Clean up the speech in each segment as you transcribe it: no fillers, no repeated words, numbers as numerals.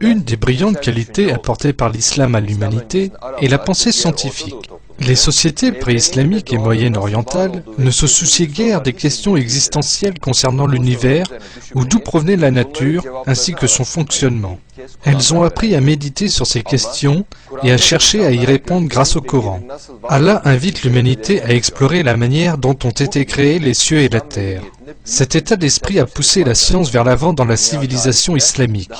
Une des brillantes qualités apportées par l'islam à l'humanité est la pensée scientifique. Les sociétés pré-islamiques et moyen-orientales ne se souciaient guère des questions existentielles concernant l'univers ou d'où provenait la nature ainsi que son fonctionnement. Elles ont appris à méditer sur ces questions et à chercher à y répondre grâce au Coran. Allah invite l'humanité à explorer la manière dont ont été créés les cieux et la terre. Cet état d'esprit a poussé la science vers l'avant dans la civilisation islamique.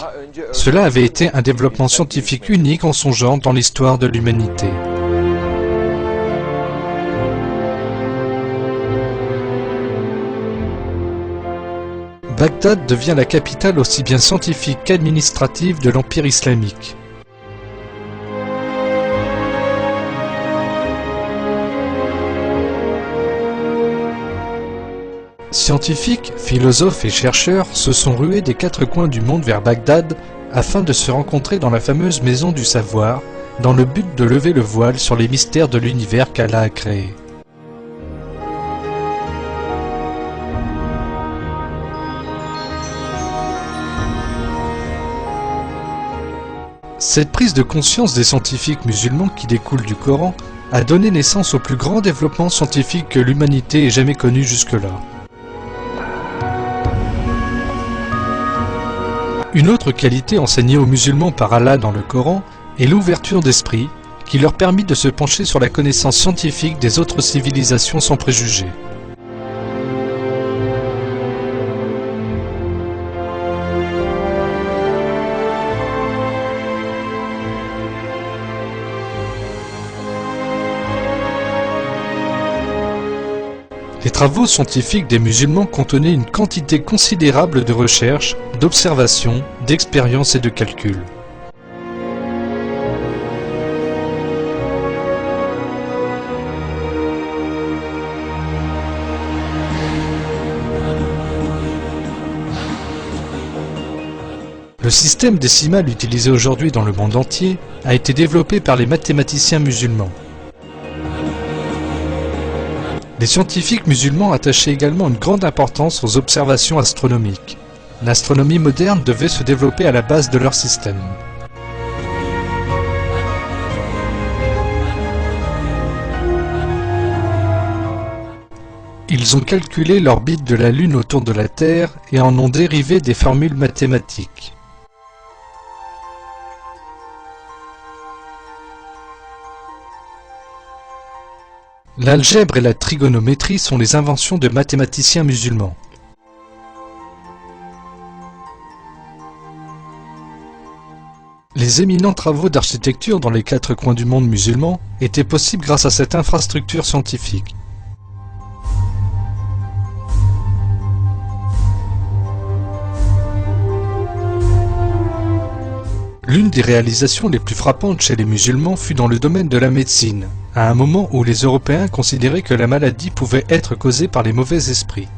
Cela avait été un développement scientifique unique en son genre dans l'histoire de l'humanité. Bagdad devient la capitale aussi bien scientifique qu'administrative de l'Empire islamique. Scientifiques, philosophes et chercheurs se sont rués des quatre coins du monde vers Bagdad afin de se rencontrer dans la fameuse maison du savoir, dans le but de lever le voile sur les mystères de l'univers qu'Allah a créé. Cette prise de conscience des scientifiques musulmans qui découle du Coran a donné naissance au plus grand développement scientifique que l'humanité ait jamais connu jusque-là. Une autre qualité enseignée aux musulmans par Allah dans le Coran est l'ouverture d'esprit qui leur permit de se pencher sur la connaissance scientifique des autres civilisations sans préjugés. Les travaux scientifiques des musulmans contenaient une quantité considérable de recherches, d'observations, d'expériences et de calculs. Le système décimal utilisé aujourd'hui dans le monde entier a été développé par les mathématiciens musulmans. Les scientifiques musulmans attachaient également une grande importance aux observations astronomiques. L'astronomie moderne devait se développer à la base de leur système. Ils ont calculé l'orbite de la Lune autour de la Terre et en ont dérivé des formules mathématiques. L'algèbre et la trigonométrie sont les inventions de mathématiciens musulmans. Les éminents travaux d'architecture dans les quatre coins du monde musulman étaient possibles grâce à cette infrastructure scientifique. L'une des réalisations les plus frappantes chez les musulmans fut dans le domaine de la médecine, à un moment où les Européens considéraient que la maladie pouvait être causée par les mauvais esprits.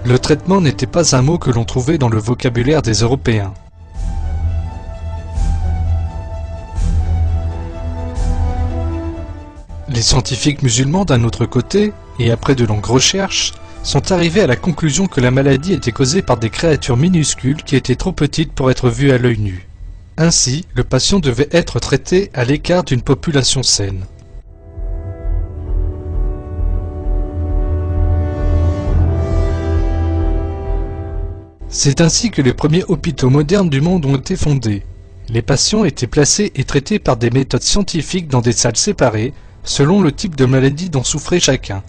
Le traitement n'était pas un mot que l'on trouvait dans le vocabulaire des Européens. Les scientifiques musulmans d'un autre côté, et après de longues recherches, sont arrivés à la conclusion que la maladie était causée par des créatures minuscules qui étaient trop petites pour être vues à l'œil nu. Ainsi, le patient devait être traité à l'écart d'une population saine. C'est ainsi que les premiers hôpitaux modernes du monde ont été fondés. Les patients étaient placés et traités par des méthodes scientifiques dans des salles séparées, selon le type de maladie dont souffrait chacun.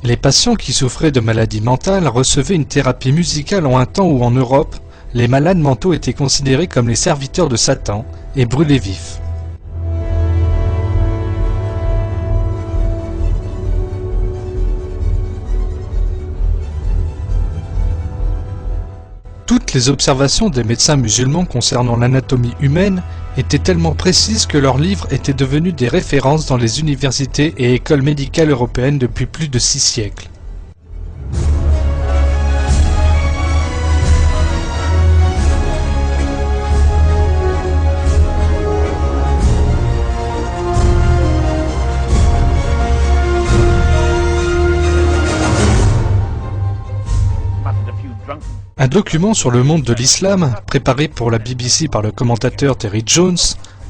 Les patients qui souffraient de maladies mentales recevaient une thérapie musicale en un temps où en Europe, les malades mentaux étaient considérés comme les serviteurs de Satan et brûlés vifs. Toutes les observations des médecins musulmans concernant l'anatomie humaine étaient tellement précises que leurs livres étaient devenus des références dans les universités et écoles médicales européennes depuis plus de 6 siècles. Un document sur le monde de l'islam, préparé pour la BBC par le commentateur Terry Jones,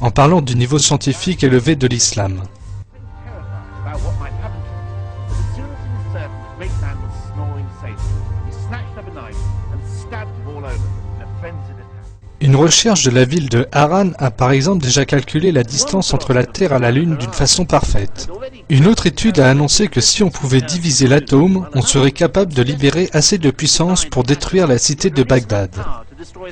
en parlant du niveau scientifique élevé de l'islam. Une recherche de la ville de Haran a par exemple déjà calculé la distance entre la Terre et la Lune d'une façon parfaite. Une autre étude a annoncé que si on pouvait diviser l'atome, on serait capable de libérer assez de puissance pour détruire la cité de Bagdad.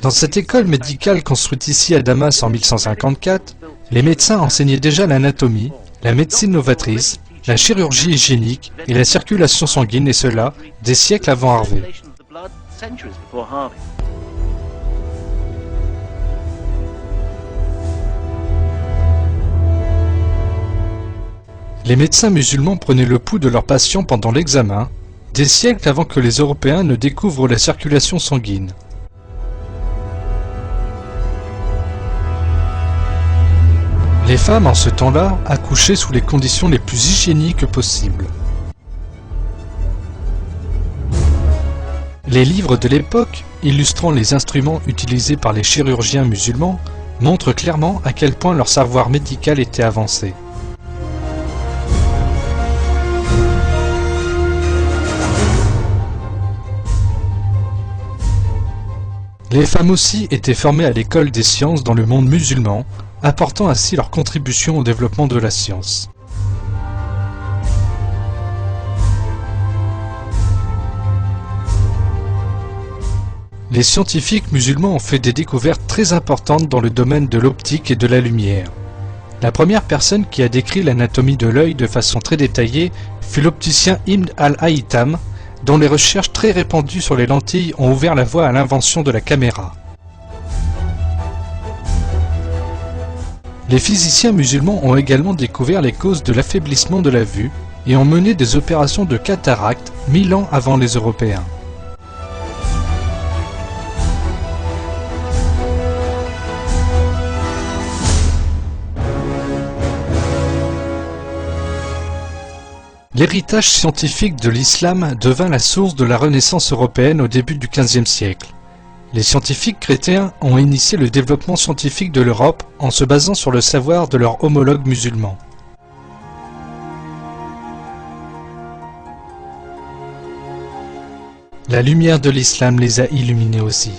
Dans cette école médicale construite ici à Damas en 1154, les médecins enseignaient déjà l'anatomie, la médecine novatrice, la chirurgie hygiénique et la circulation sanguine, et cela des siècles avant Harvey. Les médecins musulmans prenaient le pouls de leurs patients pendant l'examen, des siècles avant que les Européens ne découvrent la circulation sanguine. Les femmes, en ce temps-là, accouchaient sous les conditions les plus hygiéniques possibles. Les livres de l'époque, illustrant les instruments utilisés par les chirurgiens musulmans, montrent clairement à quel point leur savoir médical était avancé. Les femmes aussi étaient formées à l'école des sciences dans le monde musulman, apportant ainsi leur contribution au développement de la science. Les scientifiques musulmans ont fait des découvertes très importantes dans le domaine de l'optique et de la lumière. La première personne qui a décrit l'anatomie de l'œil de façon très détaillée fut l'opticien Ibn al-Haytham, dont les recherches très répandues sur les lentilles ont ouvert la voie à l'invention de la caméra. Les physiciens musulmans ont également découvert les causes de l'affaiblissement de la vue et ont mené des opérations de cataracte 1000 ans avant les Européens. L'héritage scientifique de l'islam devint la source de la Renaissance européenne au début du XVe siècle. Les scientifiques chrétiens ont initié le développement scientifique de l'Europe en se basant sur le savoir de leurs homologues musulmans. La lumière de l'islam les a illuminés aussi.